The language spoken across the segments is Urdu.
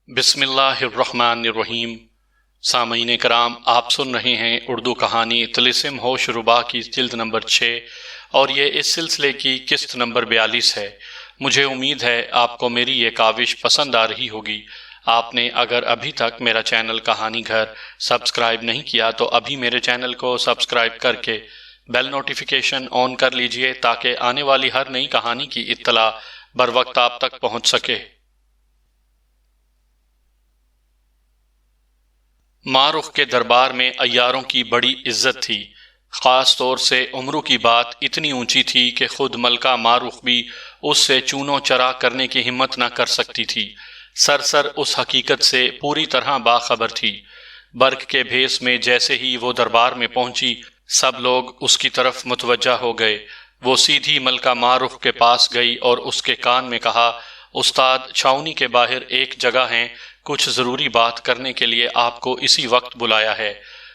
بسم اللہ الرحمن الرحیم۔ سامعین کرام، آپ سن رہے ہیں اردو کہانی طلسم ہوش ربا کی جلد نمبر 6 اور یہ اس سلسلے کی قسط نمبر 42 ہے۔ مجھے امید ہے آپ کو میری یہ کاوش پسند آ رہی ہوگی۔ آپ نے اگر ابھی تک میرا چینل کہانی گھر سبسکرائب نہیں کیا تو ابھی میرے چینل کو سبسکرائب کر کے بیل نوٹیفیکیشن آن کر لیجئے تاکہ آنے والی ہر نئی کہانی کی اطلاع بر وقت آپ تک پہنچ سکے۔ ماہ رخ کے دربار میں عیاروں کی بڑی عزت تھی۔ خاص طور سے عمرو کی بات اتنی اونچی تھی کہ خود ملکہ ماہ رخ بھی اس سے چونو چرا کرنے کی ہمت نہ کر سکتی تھی۔ سرسر اس حقیقت سے پوری طرح باخبر تھی۔ برق کے بھیس میں جیسے ہی وہ دربار میں پہنچی، سب لوگ اس کی طرف متوجہ ہو گئے۔ وہ سیدھی ملکہ ماہ رخ کے پاس گئی اور اس کے کان میں کہا، استاد چھاؤنی کے باہر ایک جگہ ہیں، کچھ ضروری بات کرنے کے لیے آپ کو اسی وقت بلایا ہے۔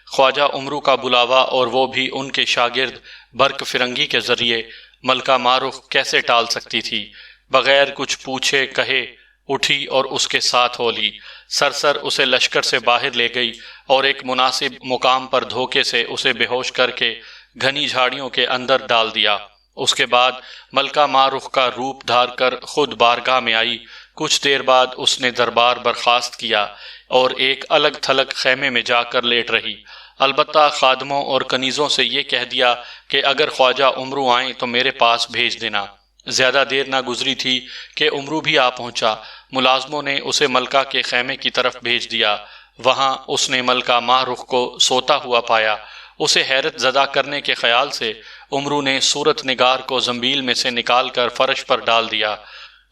خواجہ عمرو کا بلاوا اور وہ بھی ان کے شاگرد برق فرنگی کے ذریعے ملکہ ماہ رخ کیسے ٹال سکتی تھی؟ بغیر کچھ پوچھے کہے اٹھی اور اس کے ساتھ ہو لی۔ سرسر اسے لشکر سے باہر لے گئی اور ایک مناسب مقام پر دھوکے سے اسے بے ہوش کر کے گھنی جھاڑیوں کے اندر ڈال دیا۔ اس کے بعد ملکہ ماہ رخ کا روپ دھار کر خود بارگاہ میں آئی۔ کچھ دیر بعد اس نے دربار برخاست کیا اور ایک الگ تھلگ خیمے میں جا کر لیٹ رہی۔ البتہ خادموں اور کنیزوں سے یہ کہہ دیا کہ اگر خواجہ عمرو آئیں تو میرے پاس بھیج دینا۔ زیادہ دیر نہ گزری تھی کہ عمرو بھی آ پہنچا۔ ملازموں نے اسے ملکہ کے خیمے کی طرف بھیج دیا۔ وہاں اس نے ملکہ ماہ رخ کو سوتا ہوا پایا۔ اسے حیرت زدہ کرنے کے خیال سے عمرو نے صورت نگار کو زنبیل میں سے نکال کر فرش پر ڈال دیا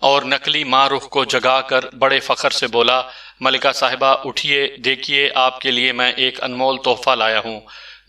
اور نقلی ماہ رخ کو جگا کر بڑے فخر سے بولا، ملکہ صاحبہ اٹھیے، دیکھیے آپ کے لیے میں ایک انمول تحفہ لایا ہوں۔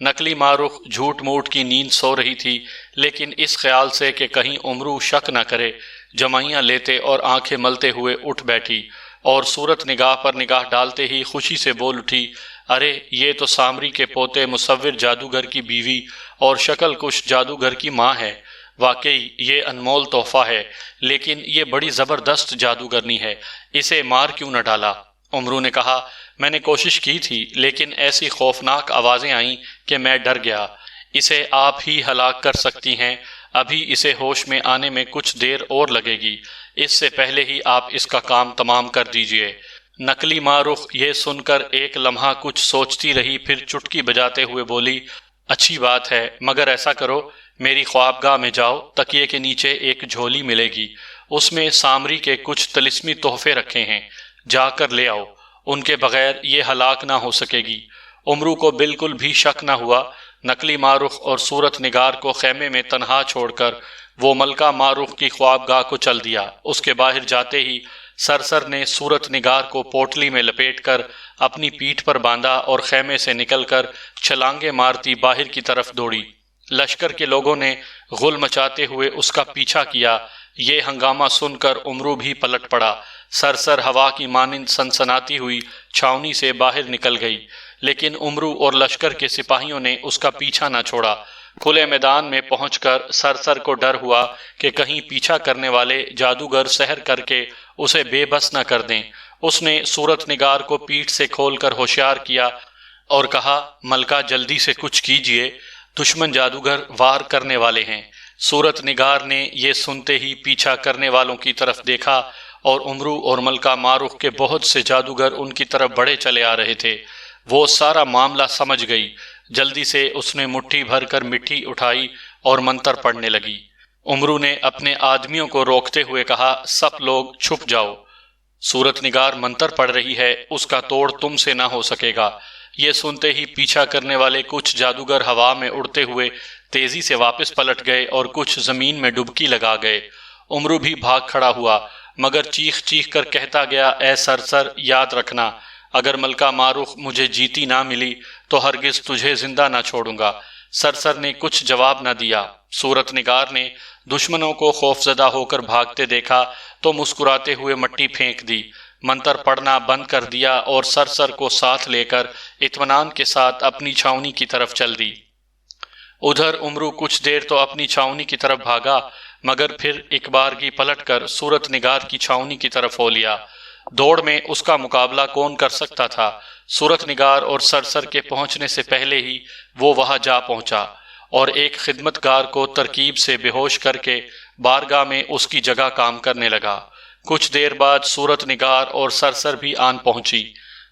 نقلی ماہ رخ جھوٹ موٹ کی نیند سو رہی تھی، لیکن اس خیال سے کہ کہیں عمرو شک نہ کرے، جمائیاں لیتے اور آنکھیں ملتے ہوئے اٹھ بیٹھی اور صورت نگاہ پر نگاہ ڈالتے ہی خوشی سے بول اٹھی، ارے یہ تو سامری کے پوتے مصور جادوگر کی بیوی اور شکل کش جادوگر کی ماں ہے۔ واقعی یہ انمول تحفہ ہے، لیکن یہ بڑی زبردست جادوگرنی ہے، اسے مار کیوں نہ ڈالا؟ عمرو نے کہا، میں نے کوشش کی تھی لیکن ایسی خوفناک آوازیں آئیں کہ میں ڈر گیا۔ اسے آپ ہی ہلاک کر سکتی ہیں، ابھی اسے ہوش میں آنے میں کچھ دیر اور لگے گی، اس سے پہلے ہی آپ اس کا کام تمام کر دیجئے۔ نقلی ماہ رخ یہ سن کر ایک لمحہ کچھ سوچتی رہی، پھر چٹکی بجاتے ہوئے بولی، اچھی بات ہے، مگر ایسا کرو، میری خوابگاہ میں جاؤ، تکیے کے نیچے ایک جھولی ملے گی، اس میں سامری کے کچھ طلسمی تحفے رکھے ہیں، جا کر لے آؤ، ان کے بغیر یہ ہلاک نہ ہو سکے گی۔ عمرو کو بالکل بھی شک نہ ہوا۔ نقلی ماہ رخ اور صورت نگار کو خیمے میں تنہا چھوڑ کر وہ ملکہ ماہ رخ کی خوابگاہ کو چل دیا۔ اس کے باہر جاتے ہی سرسر نے صورت نگار کو پوٹلی میں لپیٹ کر اپنی پیٹھ پر باندھا اور خیمے سے نکل کر چھلانگیں مارتی باہر کی طرف دوڑی۔ لشکر کے لوگوں نے غل مچاتے ہوئے اس کا پیچھا کیا۔ یہ ہنگامہ سن کر عمرو بھی پلٹ پڑا۔ سرسر ہوا کی مانند سنسناتی ہوئی چھاؤنی سے باہر نکل گئی، لیکن عمرو اور لشکر کے سپاہیوں نے اس کا پیچھا نہ چھوڑا۔ کھلے میدان میں پہنچ کر سرسر کو ڈر ہوا کہ کہیں پیچھا کرنے والے جادوگر سحر کر کے اسے بے بس نہ کر دیں۔ اس نے صورت نگار کو پیٹھ سے کھول کر ہوشیار کیا اور کہا، ملکہ جلدی سے کچھ کیجئے، دشمن جادوگر وار کرنے والے ہیں۔ صورت نگار نے یہ سنتے ہی پیچھا کرنے والوں کی طرف دیکھا اور عمرو اور ملکہ ماہ رخ کے بہت سے جادوگر ان کی طرف بڑھے چلے آ رہے تھے۔ وہ سارا معاملہ سمجھ گئی۔ جلدی سے اس نے مٹھی بھر کر مٹی اٹھائی اور منتر پڑھنے لگی۔ عمرو نے اپنے آدمیوں کو روکتے ہوئے کہا، سب لوگ چھپ جاؤ، صورت نگار منتر پڑھ رہی ہے، اس کا توڑ تم سے نہ ہو سکے گا۔ یہ سنتے ہی پیچھا کرنے والے کچھ جادوگر ہوا میں اڑتے ہوئے تیزی سے واپس پلٹ گئے اور کچھ زمین میں ڈبکی لگا گئے۔ عمرو بھی بھاگ کھڑا ہوا، مگر چیخ چیخ کر کہتا گیا، اے سرسر، یاد رکھنا، اگر ملکہ ماہ رخ مجھے جیتی نہ ملی تو ہرگز تجھے زندہ نہ چھوڑوں گا۔ سرسر نے کچھ جواب نہ دیا۔ صورت نگار نے دشمنوں کو خوفزدہ ہو کر بھاگتے دیکھا تو مسکراتے ہوئے مٹی پھینک دی، منتر پڑھنا بند کر دیا اور سرسر کو ساتھ لے کر اطمینان کے ساتھ اپنی چھاؤنی کی طرف چل دی۔ ادھر عمرو کچھ دیر تو اپنی چھاؤنی کی طرف بھاگا، مگر پھر ایک بارگی پلٹ کر صورت نگار کی چھاؤنی کی طرف ہو لیا۔ دوڑ میں اس کا مقابلہ کون کر سکتا تھا؟ صورت نگار اور سرسر کے پہنچنے سے پہلے ہی وہ وہاں جا پہنچا اور ایک خدمتگار کو ترکیب سے بے ہوش کر کے بارگاہ میں اس کی جگہ کام کرنے لگا۔ کچھ دیر بعد صورت نگار اور سرسر بھی آن پہنچی۔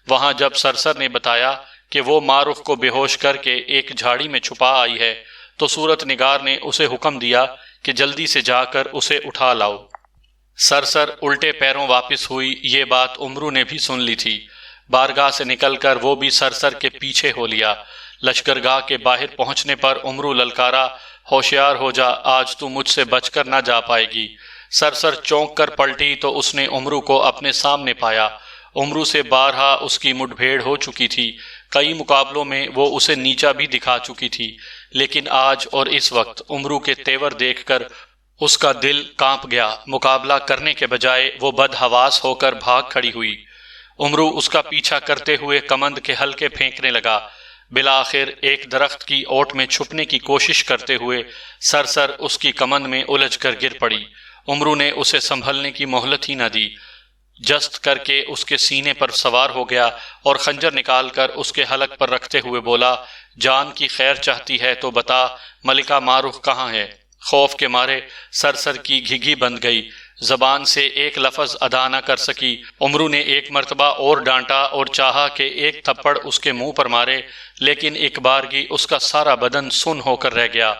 وہاں جب سرسر نے بتایا کہ وہ ماہ رخ کو بے ہوش کر کے ایک جھاڑی میں چھپا آئی ہے تو صورت نگار نے اسے حکم دیا کہ جلدی سے جا کر اسے اٹھا لاؤ۔ سرسر الٹے پیروں واپس ہوئی۔ یہ بات عمرو نے بھی سن لی تھی۔ بارگاہ سے نکل کر وہ بھی سرسر کے پیچھے ہو لیا۔ لشکرگاہ کے باہر پہنچنے پر عمرو للکارا، ہوشیار ہو جا، آج تو مجھ سے بچ کر نہ جا پائے گی۔ سرسر چونک کر پلٹی تو اس نے عمرو کو اپنے سامنے پایا۔ عمرو سے بارہا اس کی مٹ بھیڑ ہو چکی تھی۔ کئی مقابلوں میں وہ اسے نیچا بھی دکھا چکی تھی، لیکن آج اور اس وقت عمرو کے تیور دیکھ کر اس کا دل کانپ گیا۔ مقابلہ کرنے کے بجائے وہ بدحواس ہو کر بھاگ کھڑی ہوئی۔ عمرو اس کا پیچھا کرتے ہوئے کمند کے حلقے پھینکنے لگا۔ بالآخر ایک درخت کی اوٹ میں چھپنے کی کوشش کرتے ہوئے سرسر اس کی کمند میں الجھ کر گر پڑی۔ عمرو نے اسے سنبھلنے کی مہلت ہی نہ دی، جست کر کے اس کے سینے پر سوار ہو گیا اور خنجر نکال کر اس کے حلق پر رکھتے ہوئے بولا، جان کی خیر چاہتی ہے تو بتا ملکہ ماہ رخ کہاں ہے؟ خوف کے مارے سرسر کی گھگی بند گئی، زبان سے ایک لفظ ادا نہ کر سکی۔ عمرو نے ایک مرتبہ اور ڈانٹا اور چاہا کہ ایک تھپڑ اس کے منہ پر مارے، لیکن ایک بارگی اس کا سارا بدن سن ہو کر رہ گیا۔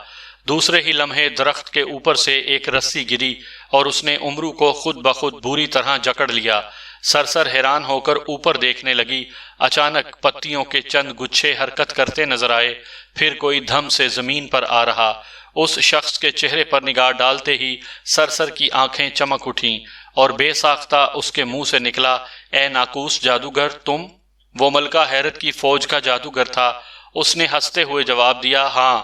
دوسرے ہی لمحے درخت کے اوپر سے ایک رسی گری اور اس نے عمرو کو خود بخود بری طرح جکڑ لیا۔ سرسر حیران ہو کر اوپر دیکھنے لگی۔ اچانک پتیوں کے چند گچھے حرکت کرتے نظر آئے، پھر کوئی دھم سے زمین پر آ رہا۔ اس شخص کے چہرے پر نگاہ ڈالتے ہی سرسر کی آنکھیں چمک اٹھیں اور بے ساختہ اس کے منہ سے نکلا، اے ناقوس جادوگر تم؟ وہ ملکہ حیرت کی فوج کا جادوگر تھا۔ اس نے ہنستے ہوئے جواب دیا، ہاں،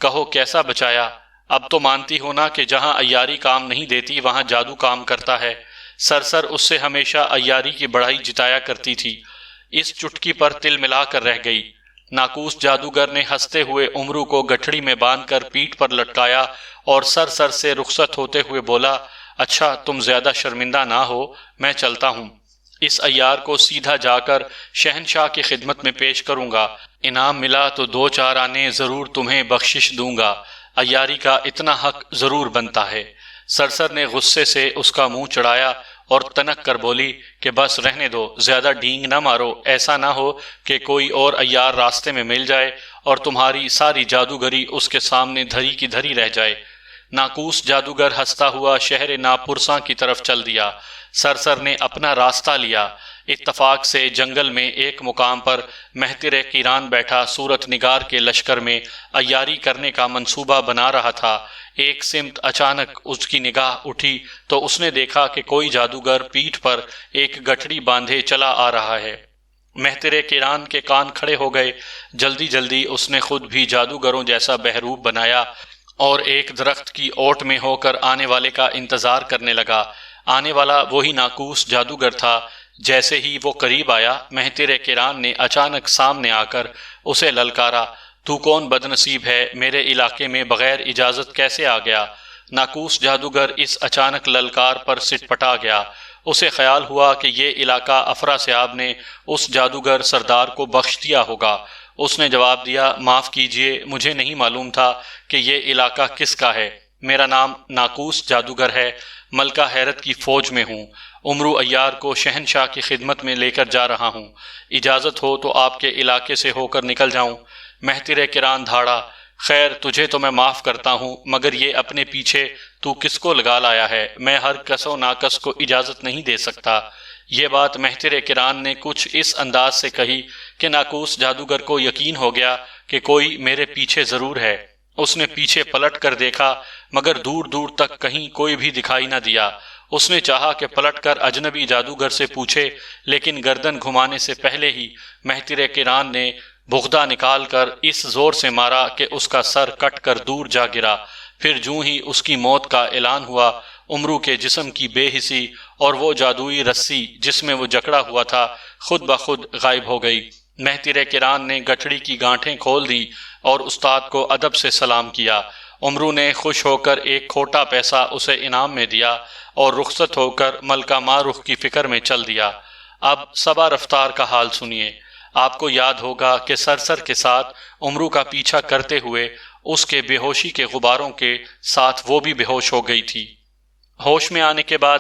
کہو کیسا بچایا؟ اب تو مانتی ہو نا کہ جہاں عیاری کام نہیں دیتی وہاں جادو کام کرتا ہے۔ سرسر اس سے ہمیشہ عیاری کی بڑائی جتایا کرتی تھی، اس چٹکی پر تل ملا کر رہ گئی۔ ناقوس جادوگر نے ہنستے ہوئے عمرو کو گٹھڑی میں باندھ کر پیٹھ پر لٹکایا اور سرسر سے رخصت ہوتے ہوئے بولا، اچھا تم زیادہ شرمندہ نہ ہو، میں چلتا ہوں۔ اس عیار کو سیدھا جا کر شہنشاہ کی خدمت میں پیش کروں گا، انعام ملا تو 2-4 آنے ضرور تمہیں بخشش دوں گا، عیاری کا اتنا حق ضرور بنتا ہے۔ سرسر نے غصے سے اس کا منہ چڑھایا اور تنک کر بولی کہ بس رہنے دو، زیادہ ڈینگ نہ مارو، ایسا نہ ہو کہ کوئی اور عیار راستے میں مل جائے اور تمہاری ساری جادوگری اس کے سامنے دھری کی دھری رہ جائے۔ ناقوس جادوگر ہنستا ہوا شہر ناپرساں کی طرف چل دیا۔ سرسر نے اپنا راستہ لیا۔ اتفاق سے جنگل میں ایک مقام پر مہتر قیران بیٹھا صورت نگار کے لشکر میں عیاری کرنے کا منصوبہ بنا رہا تھا۔ ایک سمت اچانک اس کی نگاہ اٹھی تو اس نے دیکھا کہ کوئی جادوگر پیٹھ پر ایک گٹھڑی باندھے چلا آ رہا ہے۔ مہتر قیران کے کان کھڑے ہو گئے۔ جلدی جلدی اس نے خود بھی جادوگروں جیسا بہروپ بنایا اور ایک درخت کی اوٹ میں ہو کر آنے والے کا انتظار کرنے لگا۔ آنے والا وہی ناقوس جادوگر تھا۔ جیسے ہی وہ قریب آیا، مہتر قیران نے اچانک سامنے آ کر اسے للکارا، تو کون بدنصیب ہے، میرے علاقے میں بغیر اجازت کیسے آ گیا؟ ناقوس جادوگر اس اچانک للکار پر سٹ پٹا گیا۔ اسے خیال ہوا کہ یہ علاقہ افراسیاب نے اس جادوگر سردار کو بخش دیا ہوگا۔ اس نے جواب دیا، معاف کیجیے، مجھے نہیں معلوم تھا کہ یہ علاقہ کس کا ہے۔ میرا نام ناقوس جادوگر ہے، ملکہ حیرت کی فوج میں ہوں، عمرو عیار کو شہنشاہ کی خدمت میں لے کر جا رہا ہوں، اجازت ہو تو آپ کے علاقے سے ہو کر نکل جاؤں۔ مہتر قیران دھاڑا، خیر تجھے تو میں معاف کرتا ہوں، مگر یہ اپنے پیچھے تو کس کو لگا لایا ہے؟ میں ہر کس و ناکس کو اجازت نہیں دے سکتا۔ یہ بات مہتر قیران نے کچھ اس انداز سے کہی کہ ناقوس جادوگر کو یقین ہو گیا کہ کوئی میرے پیچھے ضرور ہے۔ اس نے پیچھے پلٹ کر دیکھا مگر دور دور تک کہیں کوئی بھی دکھائی نہ دیا۔ اس نے چاہا کہ پلٹ کر اجنبی جادوگر سے پوچھے، لیکن گردن گھمانے سے پہلے ہی مہتر قیران نے بغدہ نکال کر اس زور سے مارا کہ اس کا سر کٹ کر دور جا گرا۔ پھر جوں ہی اس کی موت کا اعلان ہوا، عمرو کے جسم کی بے حسی اور وہ جادوئی رسی جس میں وہ جکڑا ہوا تھا خود بخود غائب ہو گئی۔ مہتر قیران نے گٹھڑی کی گانٹھیں کھول دیں اور استاد کو ادب سے سلام کیا۔ عمرو نے خوش ہو کر ایک کھوٹا پیسہ اسے انعام میں دیا اور رخصت ہو کر ملکہ مارخ کی فکر میں چل دیا۔ اب صبا رفتار کا حال سنیے۔ آپ کو یاد ہوگا کہ سرسر کے ساتھ عمرو کا پیچھا کرتے ہوئے اس کے بے ہوشی کے غباروں کے ساتھ وہ بھی بے ہوش ہو گئی تھی۔ ہوش میں آنے کے بعد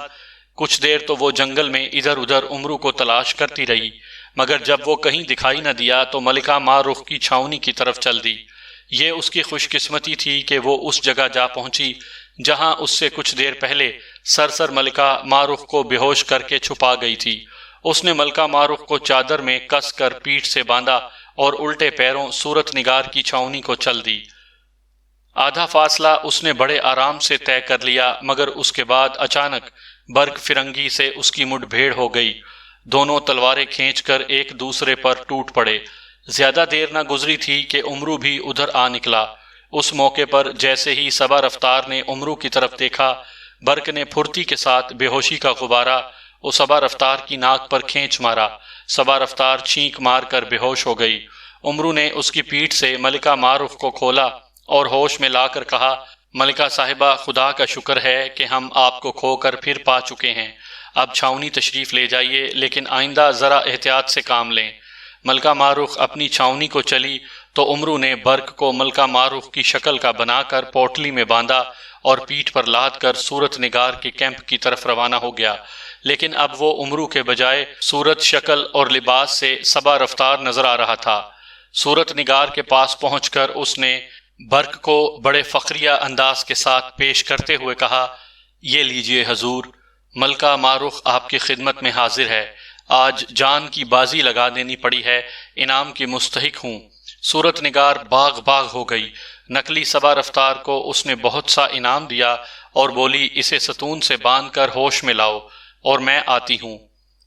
کچھ دیر تو وہ جنگل میں ادھر ادھر عمرو کو تلاش کرتی رہی، مگر جب وہ کہیں دکھائی نہ دیا تو ملکہ مارخ کی چھاؤنی کی طرف چل دی۔ یہ اس کی خوش قسمتی تھی کہ وہ اس جگہ جا پہنچی جہاں اس سے کچھ دیر پہلے سرسر ملکہ مارخ کو بے ہوش کر کے چھپا گئی تھی۔ اس نے ملکہ مارخ کو چادر میں کس کر پیٹھ سے باندھا اور الٹے پیروں صورت نگار کی چھاؤنی کو چل دی۔ آدھا فاصلہ اس نے بڑے آرام سے طے کر لیا، مگر اس کے بعد اچانک برق فرنگی سے اس کی مٹ بھیڑ ہو گئی۔ دونوں تلواریں کھینچ کر ایک دوسرے پر ٹوٹ پڑے۔ زیادہ دیر نہ گزری تھی کہ عمرو بھی ادھر آ نکلا۔ اس موقع پر جیسے ہی صبا رفتار نے عمرو کی طرف دیکھا، برق نے پھرتی کے ساتھ بے ہوشی کا غبارہ وہ صبا رفتار کی ناک پر کھینچ مارا۔ صبا رفتار چھینک مار کر بے ہوش ہو گئی۔ عمرو نے اس کی پیٹھ سے ملکہ مارخ کو کھولا اور ہوش میں لا کر کہا، ملکہ صاحبہ، خدا کا شکر ہے کہ ہم آپ کو کھو کر پھر پا چکے ہیں۔ اب چھاؤنی تشریف لے جائیے، لیکن آئندہ ذرا احتیاط سے کام لیں۔ ملکہ مارخ اپنی چھاؤنی کو چلی تو عمرو نے برق کو ملکہ مارخ کی شکل کا بنا کر پوٹلی میں باندھا اور پیٹھ پر لاد کر صورت نگار کے کیمپ کی طرف روانہ ہو گیا۔ لیکن اب وہ عمرو کے بجائے صورت، شکل اور لباس سے صبا رفتار نظر آ رہا تھا۔ صورت نگار کے پاس پہنچ کر اس نے برق کو بڑے فخریہ انداز کے ساتھ پیش کرتے ہوئے کہا، یہ لیجئے حضور، ملکہ مارخ آپ کی خدمت میں حاضر ہے۔ آج جان کی بازی لگا دینی پڑی ہے، انعام کی مستحق ہوں۔ صورت نگار باغ باغ ہو گئی۔ نقلی صبا رفتار کو اس نے بہت سا انعام دیا اور بولی، اسے ستون سے باندھ کر ہوش میں لاؤ اور میں آتی ہوں۔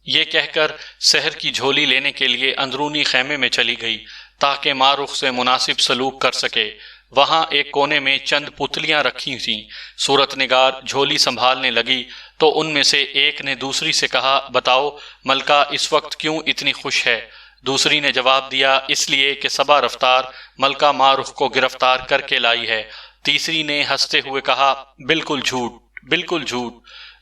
یہ کہہ کر سحر کی جھولی لینے کے لیے اندرونی خیمے میں چلی گئی تاکہ مارخ سے مناسب سلوک کر سکے۔ وہاں ایک کونے میں چند پتلیاں رکھی تھیں۔ صورت نگار جھولی سنبھالنے لگی تو ان میں سے ایک نے دوسری سے کہا، بتاؤ ملکہ اس وقت کیوں اتنی خوش ہے؟ دوسری نے جواب دیا، اس لیے کہ صبا رفتار ملکہ مارخ کو گرفتار کر کے لائی ہے۔ تیسری نے ہنستے ہوئے کہا، بالکل جھوٹ، بالکل جھوٹ۔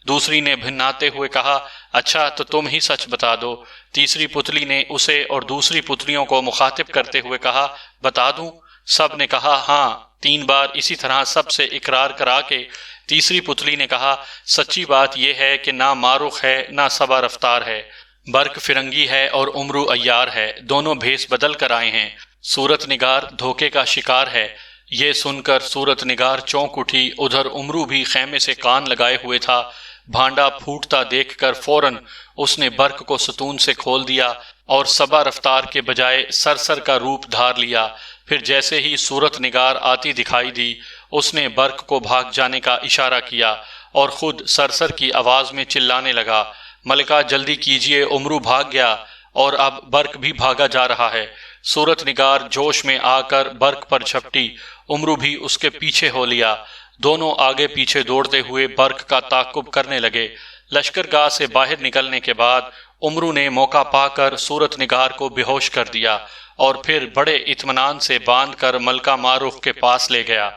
دوسری نے بھناتے ہوئے کہا، اچھا تو تم ہی سچ بتا دو۔ تیسری پتلی نے اسے اور دوسری پتلیوں کو مخاطب کرتے ہوئے کہا، بتا دوں؟ سب نے کہا ہاں۔ 3 بار اسی طرح سب سے اقرار کرا کے تیسری پتلی نے کہا، سچی بات یہ ہے کہ نہ مارخ ہے نہ صبا رفتار ہے، برق فرنگی ہے اور عمرو عیار ہے، دونوں بھیس بدل کر آئے ہیں۔ صورت نگار دھوکے کا شکار ہے۔ یہ سن کر صورت نگار چونک اٹھی۔ ادھر عمرو بھی خیمے سے کان لگائے ہوئے تھا۔ بھانڈا پھوٹتا دیکھ کر فوراً اس نے برق کو ستون سے کھول دیا اور صبا رفتار کے بجائے سرسر کا روپ دھار لیا۔ پھر جیسے ہی صورت نگار آتی دکھائی دی، اس نے برق کو بھاگ جانے کا اشارہ کیا اور خود سرسر کی آواز میں چلانے لگا، ملکہ جلدی کیجئے، عمرو بھاگ گیا اور اب برق بھی بھاگا جا رہا ہے۔ صورت نگار جوش میں آ کر برق پر جھپٹی، عمرو بھی اس کے پیچھے ہو لیا۔ دونوں آگے پیچھے دوڑتے ہوئے برق کا تعاقب کرنے لگے۔ لشکرگاہ سے باہر نکلنے کے بعد عمرو نے موقع پا کر صورت نگار کو بے ہوش کر دیا اور پھر بڑے اطمینان سے باندھ کر ملکہ مارخ کے پاس لے گیا۔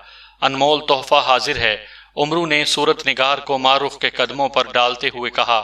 انمول تحفہ حاضر ہے، عمرو نے صورت نگار کو مارخ کے قدموں پر ڈالتے ہوئے کہا،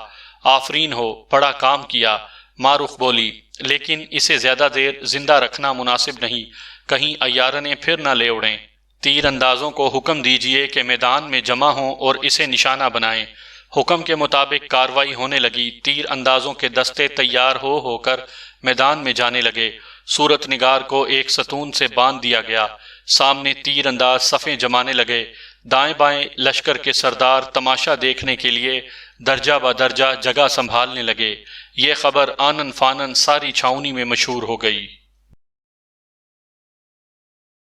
آفرین ہو، بڑا کام کیا۔ مارخ بولی، لیکن اسے زیادہ دیر زندہ رکھنا مناسب نہیں، کہیں عیارنیں پھر نہ لے اڑیں۔ تیر اندازوں کو حکم دیجئے کہ میدان میں جمع ہوں اور اسے نشانہ بنائیں۔ حکم کے مطابق کاروائی ہونے لگی۔ تیر اندازوں کے دستے تیار ہو کر میدان میں جانے لگے۔ صورت نگار کو ایک ستون سے باندھ دیا گیا۔ سامنے تیر انداز صفیں جمانے لگے۔ دائیں بائیں لشکر کے سردار تماشا دیکھنے کے لیے درجہ بدرجہ جگہ سنبھالنے لگے۔ یہ خبر آنن فانن ساری چھاؤنی میں مشہور ہو گئی۔